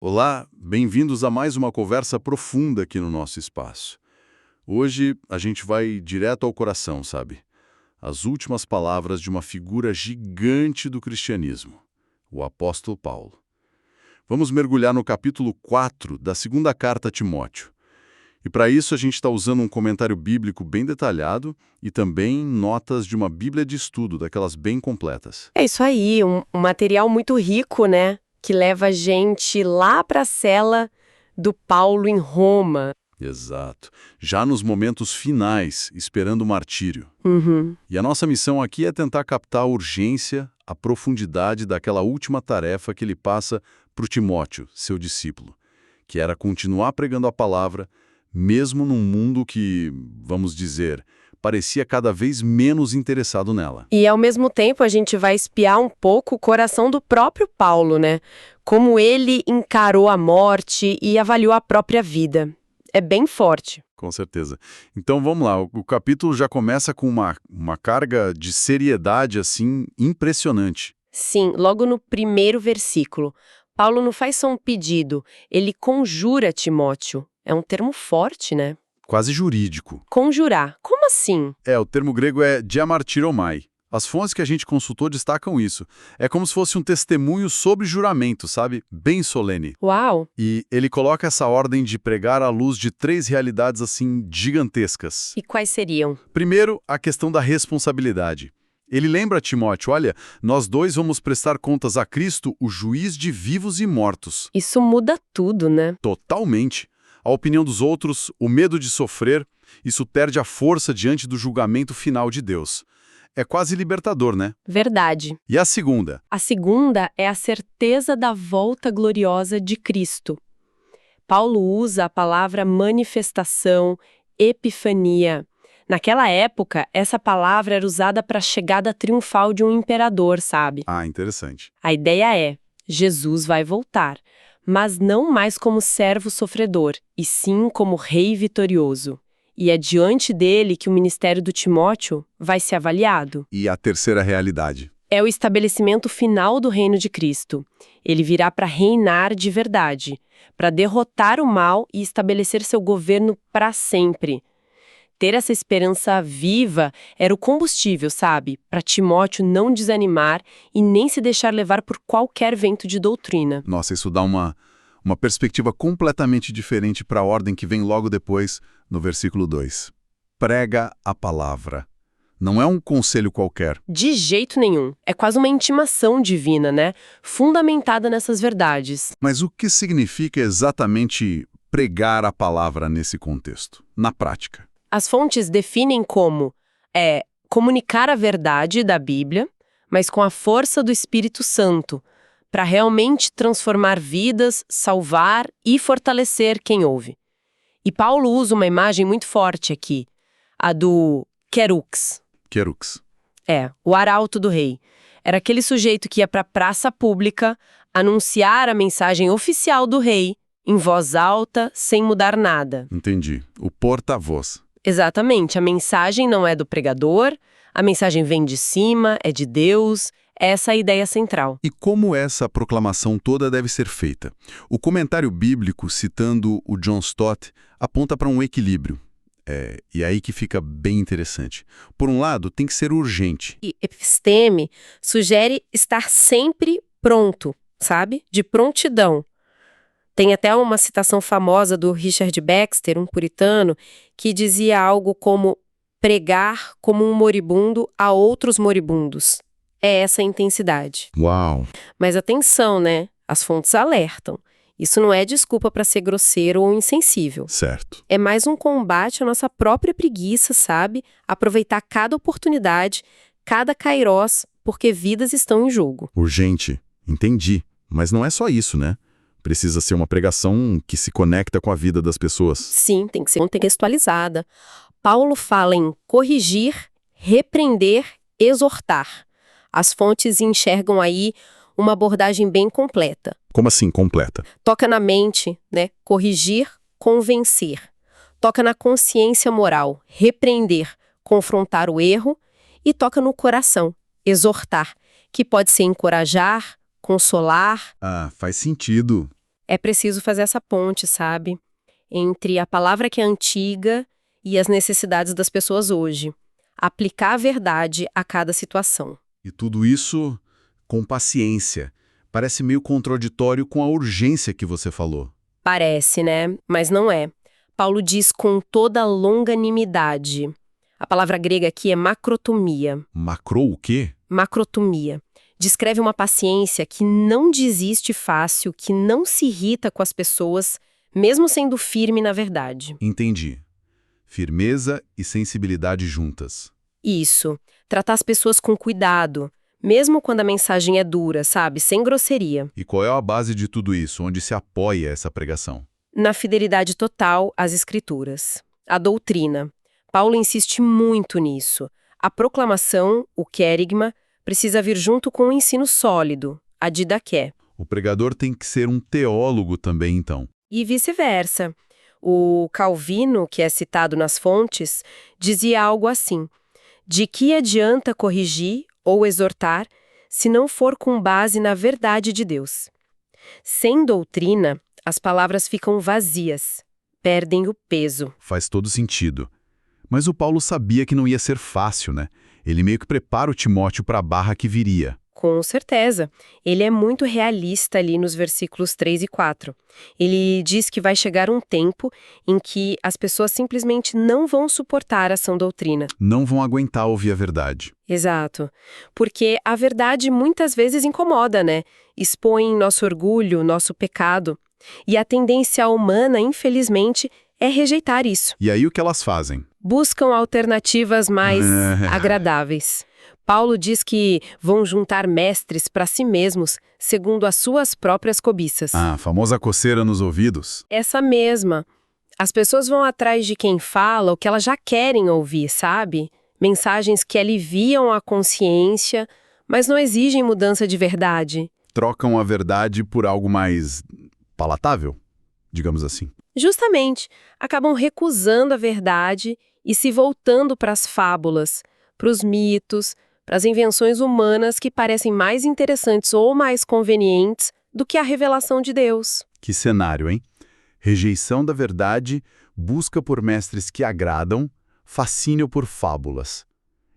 Olá, bem-vindos a mais uma conversa profunda aqui no nosso espaço. Hoje a gente vai direto ao coração, sabe? As últimas palavras de uma figura gigante do cristianismo, o apóstolo Paulo. Vamos mergulhar no capítulo 4 da segunda carta a Timóteo. E para isso a gente está usando um comentário bíblico bem detalhado e também notas de uma Bíblia de estudo, daquelas bem completas. É isso aí, um material muito rico, né? Que leva a gente lá para a cela do Paulo em Roma. Exato. Já nos momentos finais, esperando o martírio. Uhum. E a nossa missão aqui é tentar captar a urgência, a profundidade daquela última tarefa que ele passa para o Timóteo, seu discípulo, que era continuar pregando a palavra, mesmo num mundo que, vamos dizer, parecia cada vez menos interessado nela. E ao mesmo tempo a gente vai espiar um pouco o coração do próprio Paulo, né? Como ele encarou a morte e avaliou a própria vida. É bem forte. Com certeza. Então vamos lá, o capítulo já começa com uma carga de seriedade assim impressionante. Sim, logo no primeiro versículo, Paulo não faz só um pedido, ele conjura Timóteo. É um termo forte, né? Quase jurídico. Conjurar. Como assim? O termo grego é diamartiromai. As fontes que a gente consultou destacam isso. É como se fosse um testemunho sobre juramento, sabe? Bem solene. Uau! E ele coloca essa ordem de pregar à luz de três realidades assim gigantescas. E quais seriam? Primeiro, a questão da responsabilidade. Ele lembra a Timóteo, olha, nós dois vamos prestar contas a Cristo, o juiz de vivos e mortos. Isso muda tudo, né? Totalmente. A opinião dos outros, o medo de sofrer, isso perde a força diante do julgamento final de Deus. É quase libertador, né? Verdade. E a segunda? A segunda é a certeza da volta gloriosa de Cristo. Paulo usa a palavra manifestação, epifania. Naquela época, essa palavra era usada para a chegada triunfal de um imperador, sabe? Ah, interessante. A ideia é, Jesus vai voltar, mas não mais como servo sofredor, e sim como rei vitorioso. E é diante dele que o ministério do Timóteo vai ser avaliado. E a terceira realidade? É o estabelecimento final do reino de Cristo. Ele virá para reinar de verdade, para derrotar o mal e estabelecer seu governo para sempre. Ter essa esperança viva era o combustível, sabe? Para Timóteo não desanimar e nem se deixar levar por qualquer vento de doutrina. Nossa, isso dá uma perspectiva completamente diferente para a ordem que vem logo depois, no versículo 2. Prega a palavra. Não é um conselho qualquer. De jeito nenhum. É quase uma intimação divina, né? Fundamentada nessas verdades. Mas o que significa exatamente pregar a palavra nesse contexto, na prática? As fontes definem como comunicar a verdade da Bíblia, mas com a força do Espírito Santo, para realmente transformar vidas, salvar e fortalecer quem ouve. E Paulo usa uma imagem muito forte aqui, a do querux. Querux. O arauto do rei. Era aquele sujeito que ia para a praça pública anunciar a mensagem oficial do rei, em voz alta, sem mudar nada. Entendi. O porta-voz. Exatamente, a mensagem não é do pregador, a mensagem vem de cima, é de Deus, essa é a ideia central. E como essa proclamação toda deve ser feita? O comentário bíblico, citando o John Stott, aponta para um equilíbrio. E aí que fica bem interessante. Por um lado, tem que ser urgente. E episteme sugere estar sempre pronto, sabe? De prontidão. Tem até uma citação famosa do Richard Baxter, um puritano, que dizia algo como pregar como um moribundo a outros moribundos. É essa a intensidade. Uau! Mas atenção, né? As fontes alertam. Isso não é desculpa para ser grosseiro ou insensível. Certo. É mais um combate à nossa própria preguiça, sabe? Aproveitar cada oportunidade, cada kairós, porque vidas estão em jogo. Urgente. Entendi. Mas não é só isso, né? Precisa ser uma pregação que se conecta com a vida das pessoas. Sim, tem que ser contextualizada. Paulo fala em corrigir, repreender, exortar. As fontes enxergam aí uma abordagem bem completa. Como assim, completa? Toca na mente, né? Corrigir, convencer. Toca na consciência moral, repreender, confrontar o erro. E toca no coração, exortar, que pode ser encorajar, consolar. Ah, faz sentido. É preciso fazer essa ponte, sabe? Entre a palavra que é antiga e as necessidades das pessoas hoje. Aplicar a verdade a cada situação. E tudo isso com paciência. Parece meio contraditório com a urgência que você falou. Parece, né? Mas não é. Paulo diz com toda longanimidade. A palavra grega aqui é macrotomia. Macro o quê? Macrotomia. Descreve uma paciência que não desiste fácil, que não se irrita com as pessoas, mesmo sendo firme na verdade. Entendi. Firmeza e sensibilidade juntas. Isso. Tratar as pessoas com cuidado, mesmo quando a mensagem é dura, sabe? Sem grosseria. E qual é a base de tudo isso? Onde se apoia essa pregação? Na fidelidade total às Escrituras. A doutrina. Paulo insiste muito nisso. A proclamação, o querigma, precisa vir junto com um ensino sólido, a didaqué. O pregador tem que ser um teólogo também, então. E vice-versa. O Calvino, que é citado nas fontes, dizia algo assim: de que adianta corrigir ou exortar se não for com base na verdade de Deus? Sem doutrina, as palavras ficam vazias, perdem o peso. Faz todo sentido. Mas o Paulo sabia que não ia ser fácil, né? Ele meio que prepara o Timóteo para a barra que viria. Com certeza. Ele é muito realista ali nos versículos 3 e 4. Ele diz que vai chegar um tempo em que as pessoas simplesmente não vão suportar a sã doutrina. Não vão aguentar ouvir a verdade. Exato. Porque a verdade muitas vezes incomoda, né? Expõe nosso orgulho, nosso pecado. E a tendência humana, infelizmente, é rejeitar isso. E aí o que elas fazem? Buscam alternativas mais agradáveis. Paulo diz que vão juntar mestres para si mesmos, segundo as suas próprias cobiças. Ah, a famosa coceira nos ouvidos. Essa mesma. As pessoas vão atrás de quem fala o que elas já querem ouvir, sabe? Mensagens que aliviam a consciência, mas não exigem mudança de verdade. Trocam a verdade por algo mais palatável, digamos assim. Justamente, acabam recusando a verdade e se voltando para as fábulas, para os mitos, para as invenções humanas que parecem mais interessantes ou mais convenientes do que a revelação de Deus. Que cenário, hein? Rejeição da verdade, busca por mestres que agradam, fascínio por fábulas.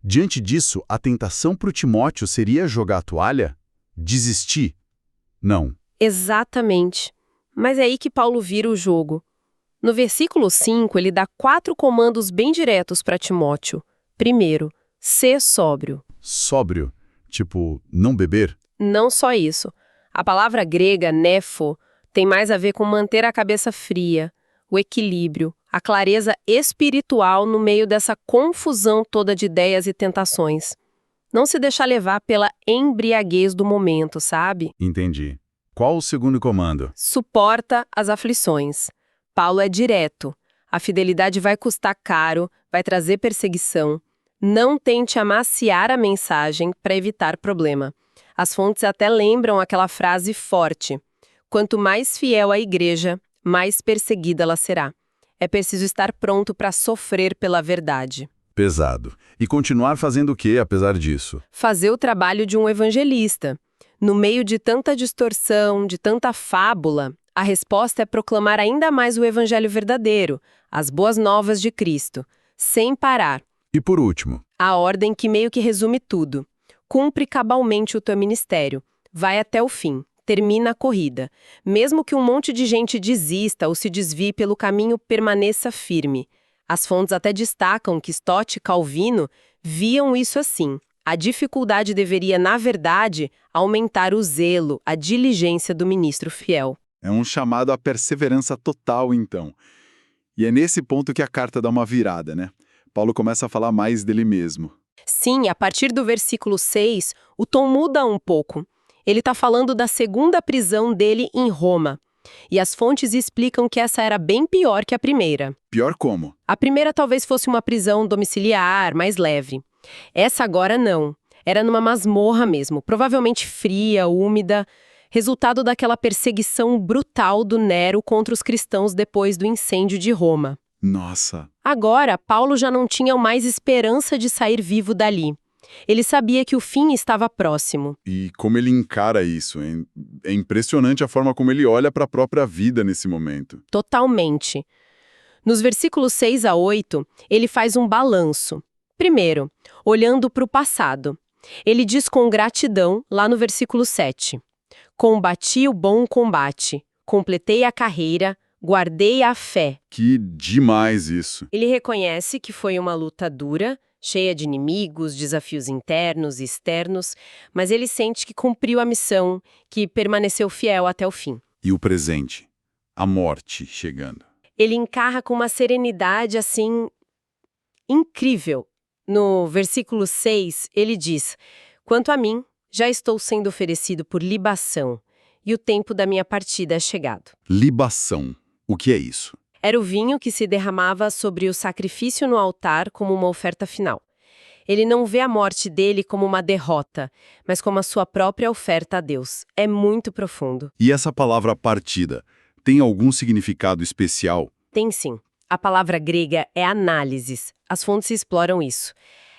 Diante disso, a tentação para o Timóteo seria jogar a toalha? Desistir? Não. Exatamente. Mas é aí que Paulo vira o jogo. No versículo 5, ele dá 4 comandos bem diretos para Timóteo. Primeiro, ser sóbrio. Sóbrio? Tipo, não beber? Não só isso. A palavra grega, nefo, tem mais a ver com manter a cabeça fria, o equilíbrio, a clareza espiritual no meio dessa confusão toda de ideias e tentações. Não se deixar levar pela embriaguez do momento, sabe? Entendi. Qual o segundo comando? Suporta as aflições. Paulo é direto. A fidelidade vai custar caro, vai trazer perseguição. Não tente amaciar a mensagem para evitar problema. As fontes até lembram aquela frase forte: quanto mais fiel a igreja, mais perseguida ela será. É preciso estar pronto para sofrer pela verdade. Pesado. E continuar fazendo o quê, apesar disso? Fazer o trabalho de um evangelista. No meio de tanta distorção, de tanta fábula, a resposta é proclamar ainda mais o evangelho verdadeiro, as boas novas de Cristo, sem parar. E por último? A ordem que meio que resume tudo. Cumpre cabalmente o teu ministério. Vai até o fim. Termina a corrida. Mesmo que um monte de gente desista ou se desvie pelo caminho, permaneça firme. As fontes até destacam que Stott e Calvino viam isso assim. A dificuldade deveria, na verdade, aumentar o zelo, a diligência do ministro fiel. É um chamado à perseverança total, então. E é nesse ponto que a carta dá uma virada, né? Paulo começa a falar mais dele mesmo. Sim, a partir do versículo 6, o tom muda um pouco. Ele está falando da segunda prisão dele em Roma. E as fontes explicam que essa era bem pior que a primeira. Pior como? A primeira talvez fosse uma prisão domiciliar, mais leve. Essa agora não. Era numa masmorra mesmo, provavelmente fria, úmida, resultado daquela perseguição brutal do Nero contra os cristãos depois do incêndio de Roma. Nossa! Agora, Paulo já não tinha mais esperança de sair vivo dali. Ele sabia que o fim estava próximo. E como ele encara isso, hein? É impressionante a forma como ele olha para a própria vida nesse momento. Totalmente. Nos versículos 6 a 8, ele faz um balanço. Primeiro, olhando para o passado. Ele diz com gratidão, lá no versículo 7, combati o bom combate, completei a carreira, guardei a fé. Que demais isso. Ele reconhece que foi uma luta dura, cheia de inimigos, desafios internos e externos, mas ele sente que cumpriu a missão, que permaneceu fiel até o fim. E o presente? A morte chegando. Ele encarra com uma serenidade, assim, incrível. No versículo 6, ele diz, quanto a mim, já estou sendo oferecido por libação, e o tempo da minha partida é chegado. Libação. O que é isso? Era o vinho que se derramava sobre o sacrifício no altar como uma oferta final. Ele não vê a morte dele como uma derrota, mas como a sua própria oferta a Deus. É muito profundo. E essa palavra partida tem algum significado especial? Tem sim. A palavra grega é análises. As fontes exploram isso.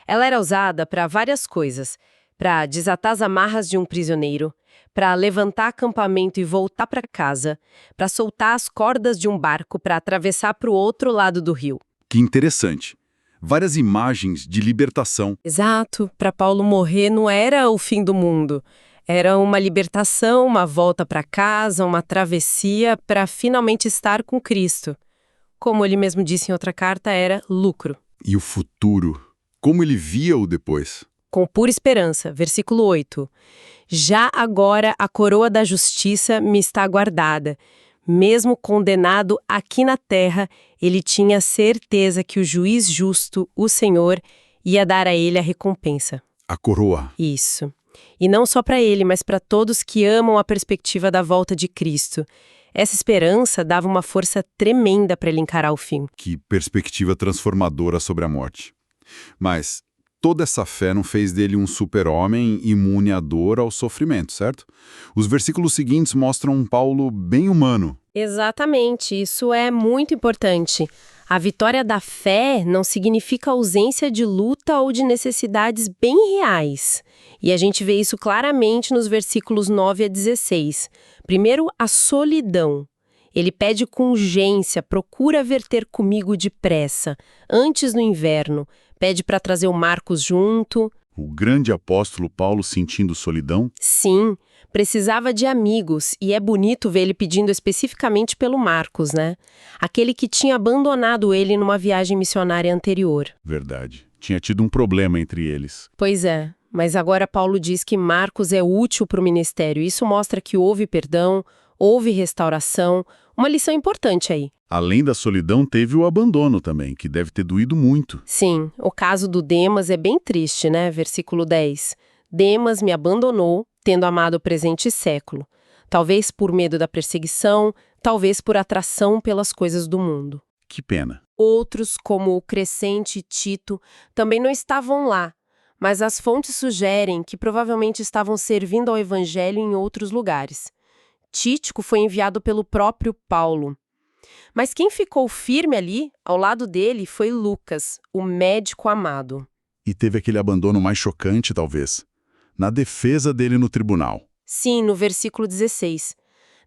Ela era usada para várias coisas. Para desatar as amarras de um prisioneiro, para levantar acampamento e voltar para casa, para soltar as cordas de um barco para atravessar para o outro lado do rio. Que interessante. Várias imagens de libertação. Exato. Para Paulo morrer não era o fim do mundo. Era uma libertação, uma volta para casa, uma travessia para finalmente estar com Cristo. Como ele mesmo disse em outra carta, era lucro. E o futuro? Como ele via o depois? Com pura esperança. Versículo 8. Já agora a coroa da justiça me está guardada. Mesmo condenado aqui na terra, ele tinha certeza que o juiz justo, o Senhor, ia dar a ele a recompensa. A coroa. Isso. E não só para ele, mas para todos que amam a perspectiva da volta de Cristo. Essa esperança dava uma força tremenda para ele encarar o fim. Que perspectiva transformadora sobre a morte. Mas toda essa fé não fez dele um super-homem imune à dor, ao sofrimento, certo? Os versículos seguintes mostram um Paulo bem humano. Exatamente, isso é muito importante. A vitória da fé não significa ausência de luta ou de necessidades bem reais. E a gente vê isso claramente nos versículos 9 a 16. Primeiro, a solidão. Ele pede com urgência, procura vir ter comigo depressa, antes no inverno. Pede para trazer o Marcos junto. O grande apóstolo Paulo sentindo solidão? Sim, precisava de amigos, e é bonito ver ele pedindo especificamente pelo Marcos, né? Aquele que tinha abandonado ele numa viagem missionária anterior. Verdade. Tinha tido um problema entre eles. Pois é, mas agora Paulo diz que Marcos é útil para o ministério. Isso mostra que houve perdão, houve restauração, uma lição importante aí. Além da solidão, teve o abandono também, que deve ter doído muito. Sim, o caso do Demas é bem triste, né? Versículo 10. Demas me abandonou, tendo amado o presente século. Talvez por medo da perseguição, talvez por atração pelas coisas do mundo. Que pena. Outros, como o Crescente e Tito, também não estavam lá, mas as fontes sugerem que provavelmente estavam servindo ao evangelho em outros lugares. Títico foi enviado pelo próprio Paulo. Mas quem ficou firme ali, ao lado dele, foi Lucas, o médico amado. E teve aquele abandono mais chocante, talvez, na defesa dele no tribunal. Sim, no versículo 16.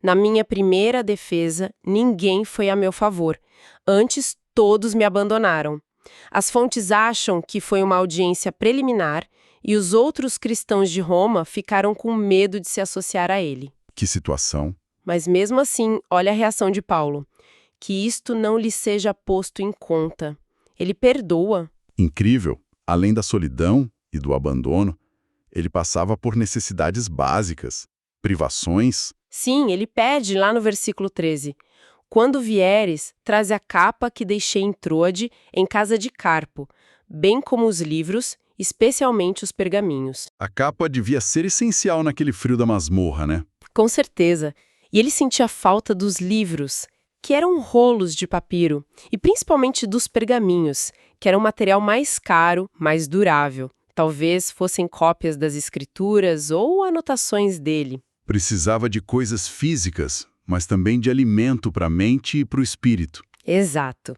Na minha primeira defesa, ninguém foi a meu favor. Antes, todos me abandonaram. As fontes acham que foi uma audiência preliminar e os outros cristãos de Roma ficaram com medo de se associar a ele. Que situação. Mas mesmo assim, olha a reação de Paulo. Que isto não lhe seja posto em conta. Ele perdoa. Incrível. Além da solidão e do abandono, ele passava por necessidades básicas, privações. Sim, ele pede lá no versículo 13. Quando vieres, traze a capa que deixei em Troade, em casa de Carpo, bem como os livros, especialmente os pergaminhos. A capa devia ser essencial naquele frio da masmorra, né? Com certeza. E ele sentia falta dos livros, que eram rolos de papiro, e principalmente dos pergaminhos, que era um material mais caro, mais durável. Talvez fossem cópias das escrituras ou anotações dele. Precisava de coisas físicas, mas também de alimento para a mente e para o espírito. Exato.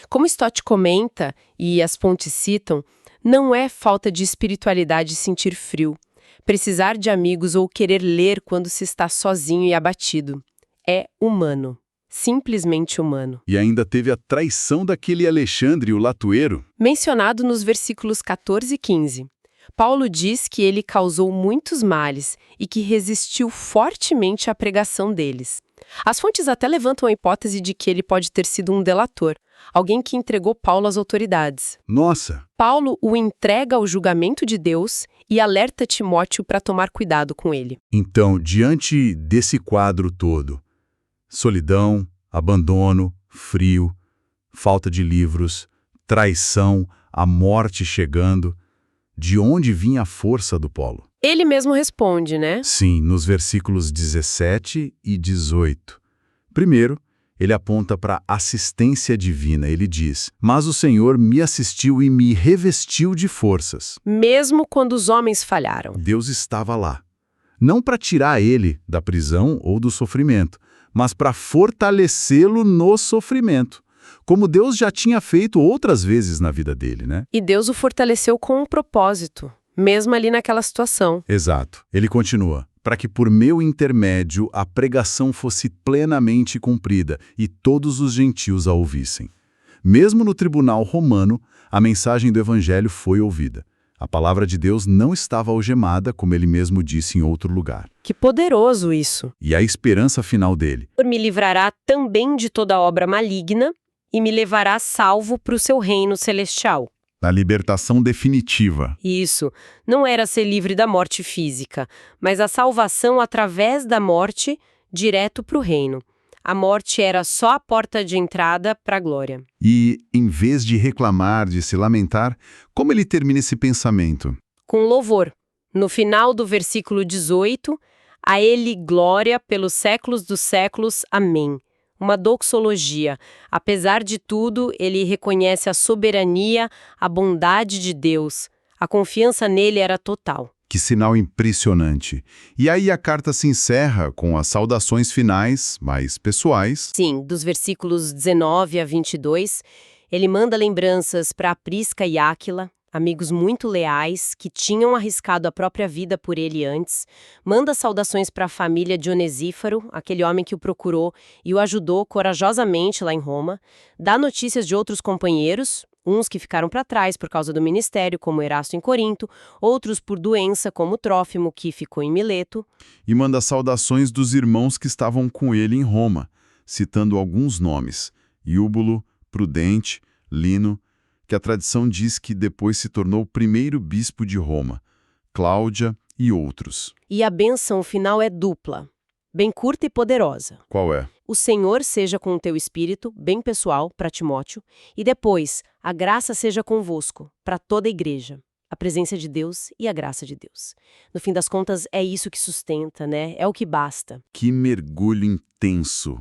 Como Stott comenta, e as fontes citam, Não é falta de espiritualidade sentir frio, precisar de amigos ou querer ler quando se está sozinho e abatido. É humano. Simplesmente humano. E ainda teve a traição daquele Alexandre, o latueiro. Mencionado nos versículos 14 e 15. Paulo diz que ele causou muitos males e que resistiu fortemente à pregação deles. As fontes até levantam a hipótese de que ele pode ter sido um delator, alguém que entregou Paulo às autoridades. Nossa! Paulo o entrega ao julgamento de Deus e alerta Timóteo para tomar cuidado com ele. Então, diante desse quadro todo, solidão, abandono, frio, falta de livros, traição, a morte chegando, de onde vinha a força do Paulo? Ele mesmo responde, né? Sim, nos versículos 17 e 18. Primeiro, ele aponta para a assistência divina. Ele diz: "Mas o Senhor me assistiu e me revestiu de forças." Mesmo quando os homens falharam. Deus estava lá. Não para tirar ele da prisão ou do sofrimento, mas para fortalecê-lo no sofrimento, como Deus já tinha feito outras vezes na vida dele, né? E Deus o fortaleceu com um propósito, mesmo ali naquela situação. Exato. Ele continua: "Para que por meu intermédio a pregação fosse plenamente cumprida e todos os gentios a ouvissem." Mesmo no tribunal romano, a mensagem do evangelho foi ouvida. A palavra de Deus não estava algemada, como ele mesmo disse em outro lugar. Que poderoso isso! E a esperança final dele: "Me livrará também de toda obra maligna e me levará salvo para o seu reino celestial." a libertação definitiva. Isso, não era ser livre da morte física, mas a salvação através da morte direto para o reino. A morte era só a porta de entrada para a glória. E, em vez de reclamar, de se lamentar, como ele termina esse pensamento? Com louvor. No final do versículo 18, a ele glória pelos séculos dos séculos. Amém. Uma doxologia. Apesar de tudo, ele reconhece a soberania, a bondade de Deus. A confiança nele era total. Que sinal impressionante. E aí a carta se encerra com as saudações finais, mais pessoais. Sim, dos versículos 19 a 22, ele manda lembranças para Prisca e Áquila, amigos muito leais, que tinham arriscado a própria vida por ele antes. Manda saudações para a família de Onesíforo, aquele homem que o procurou e o ajudou corajosamente lá em Roma. Dá notícias de outros companheiros, uns que ficaram para trás por causa do ministério, como Erasto em Corinto, outros por doença, como Trófimo, que ficou em Mileto. E manda saudações dos irmãos que estavam com ele em Roma, citando alguns nomes: Eúbulo, Prudente, Lino, que a tradição diz que depois se tornou o primeiro bispo de Roma, Cláudia e outros. E a bênção final é dupla, bem curta e poderosa. Qual é? O Senhor seja com o teu espírito, bem pessoal, para Timóteo, e depois, a graça seja convosco, para toda a igreja. A presença de Deus e a graça de Deus. No fim das contas, é isso que sustenta, né? É o que basta. Que mergulho intenso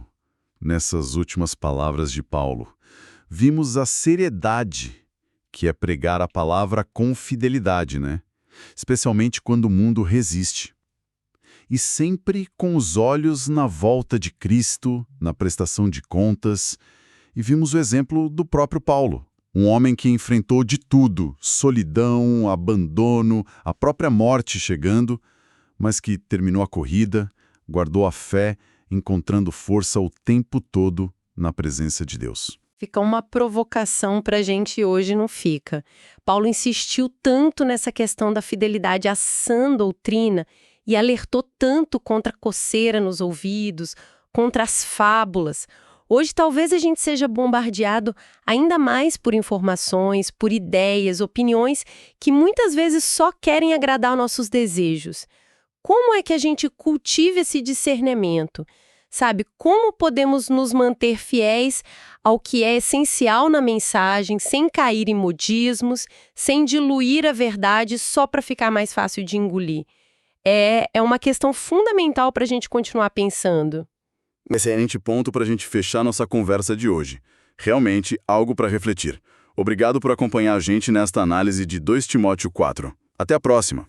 nessas últimas palavras de Paulo. Vimos a seriedade que é pregar a palavra com fidelidade, né? Especialmente quando o mundo resiste. E sempre com os olhos na volta de Cristo, na prestação de contas. E vimos o exemplo do próprio Paulo, um homem que enfrentou de tudo, solidão, abandono, a própria morte chegando, mas que terminou a corrida, guardou a fé, encontrando força o tempo todo na presença de Deus. Fica uma provocação para a gente hoje, não fica? Paulo insistiu tanto nessa questão da fidelidade à sã doutrina e alertou tanto contra a coceira nos ouvidos, contra as fábulas. Hoje talvez a gente seja bombardeado ainda mais por informações, por ideias, opiniões que muitas vezes só querem agradar nossos desejos. Como é que a gente cultiva esse discernimento? Sabe, como podemos nos manter fiéis ao que é essencial na mensagem, sem cair em modismos, sem diluir a verdade só para ficar mais fácil de engolir? É uma questão fundamental para a gente continuar pensando. Excelente ponto para a gente fechar nossa conversa de hoje. Realmente algo para refletir. Obrigado por acompanhar a gente nesta análise de 2 Timóteo 4. Até a próxima!